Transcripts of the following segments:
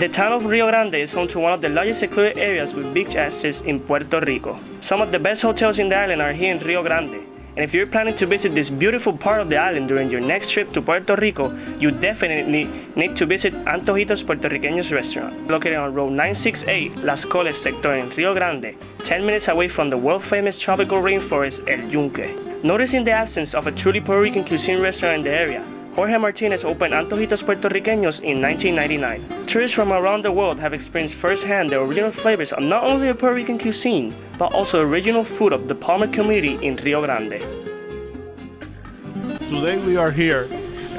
The town of Rio Grande is home to one of the largest secluded areas with beach access in Puerto Rico. Some of the best hotels in the island are here in Rio Grande. And if you're planning to visit this beautiful part of the island during your next trip to Puerto Rico, you definitely need to visit Antojitos Puertorriqueños restaurant, located on Road 968 Las Coles sector in Rio Grande, 10 minutes away from the world-famous tropical rainforest El Yunque. Noticing the absence of a truly Puerto Rican cuisine restaurant in the area, Jorge Martinez opened Antojitos Puertorriqueños in 1999. Tourists from around the world have experienced firsthand the original flavors of not only the Puerto Rican cuisine, but also original food of the Palmer community in Rio Grande. Today we are here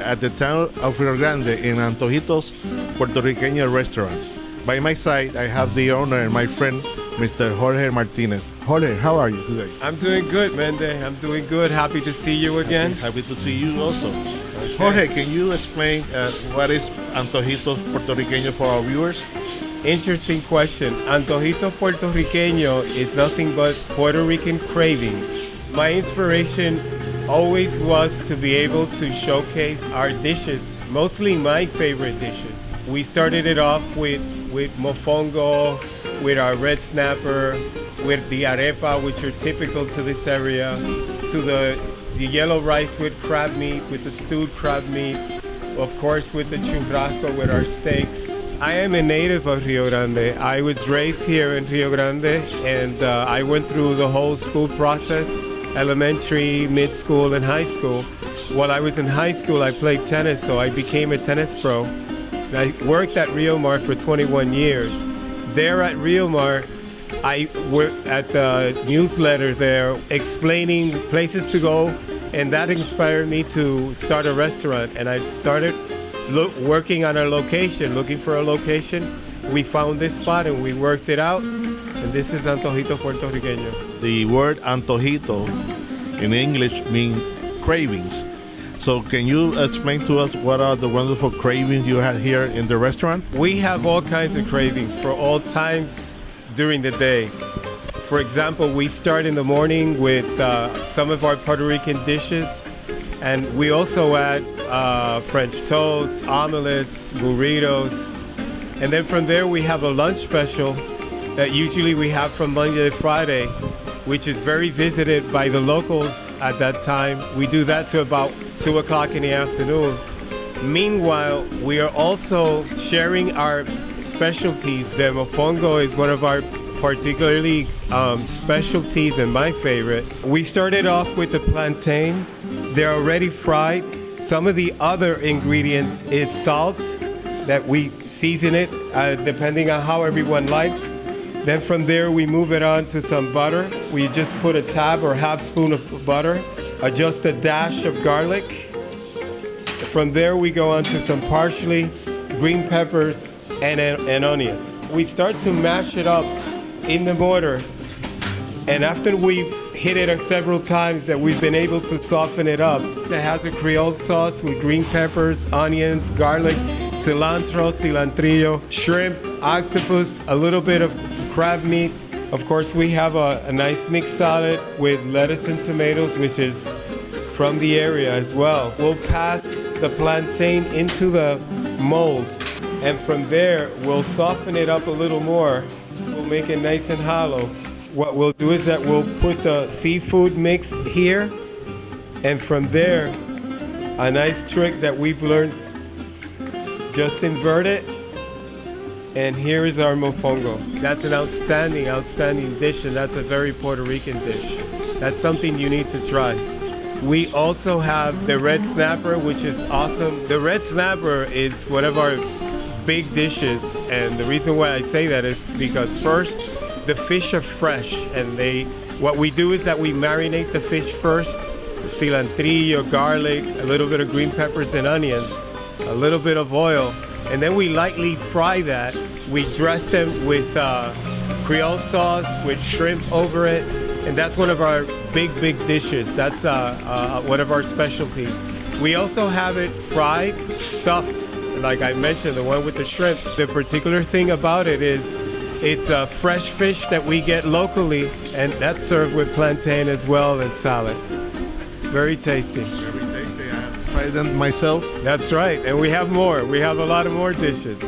at the town of Rio Grande in Antojitos Puertorriqueños restaurant. By my side, I have the owner and my friend, Mr. Jorge Martinez. Jorge, how are you today? I'm doing good, Mende. I'm doing good. Happy to see you again. Happy to see you also. Okay. Jorge, can you explain what is Antojitos Puertorriqueños for our viewers? Interesting question. Antojitos Puertorriqueño is nothing but Puerto Rican cravings. My inspiration always was to be able to showcase our dishes, mostly my favorite dishes. We started it off with mofongo, with our red snapper, with the arepa, which are typical to this area, to the yellow rice with crab meat, with the stewed crab meat, of course with the churrasco, with our steaks. I am a native of Rio Grande. I was raised here in Rio Grande, and I went through the whole school process, elementary, mid-school, and high school. While I was in high school, I played tennis, so I became a tennis pro. And I worked at Rio Mar for 21 years. There at Rio Mar, I worked at the newsletter there explaining places to go, and that inspired me to start a restaurant. And I started working on a location, looking for a location. We found this spot and we worked it out, and this is Antojitos Puertorriqueño. The word antojito in English means cravings. So can you explain to us what are the wonderful cravings you had here in the restaurant? We have all kinds of cravings for all times during the day. For example, we start in the morning with some of our Puerto Rican dishes, and we also add French toast, omelets, burritos, and then from there we have a lunch special that usually we have from Monday to Friday, which is very visited by the locals at that time. We do that to about 2 o'clock in the afternoon. Meanwhile, we are also sharing our specialties. The mofongo is one of our particularly specialties and my favorite. We started off with the plantain. They're already fried. Some of the other ingredients is salt that we season it depending on how everyone likes. Then from there we move it on to some butter. We just put a tab or half spoon of butter, just a dash of garlic. From there we go on to some parsley, green peppers, and onions. We start to mash it up in the mortar, and after we've hit it several times that we've been able to soften it up, it has a Creole sauce with green peppers, onions, garlic, cilantro, cilantrillo, shrimp, octopus, a little bit of crab meat. Of course, we have a nice mixed salad with lettuce and tomatoes, which is from the area as well. We'll pass the plantain into the mold, and from there we'll soften it up a little more. We'll make it nice and hollow. What we'll do is that we'll put the seafood mix here, and from there, a nice trick that we've learned, just invert it, and here is our mofongo. That's an outstanding, outstanding dish, and that's a very Puerto Rican dish. That's something you need to try. We also have the red snapper, which is awesome. The red snapper is one of our big dishes, and the reason why I say that is because first, the fish are fresh, and what we do is that we marinate the fish first, cilantrillo, garlic, a little bit of green peppers and onions, a little bit of oil, and then we lightly fry that. We dress them with Creole sauce with shrimp over it, and that's one of our big dishes. That's one of our specialties. We also have it fried, stuffed, like I mentioned, the one with the shrimp. The particular thing about it is it's a fresh fish that we get locally, and that's served with plantain as well and salad. Very tasty. Very tasty. I have tried them myself. That's right, and we have more. We have a lot of more dishes.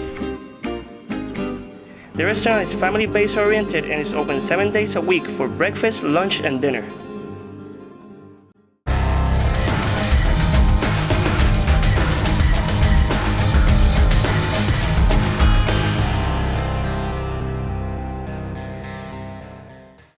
The restaurant is family-based oriented and is open 7 days a week for breakfast, lunch, and dinner.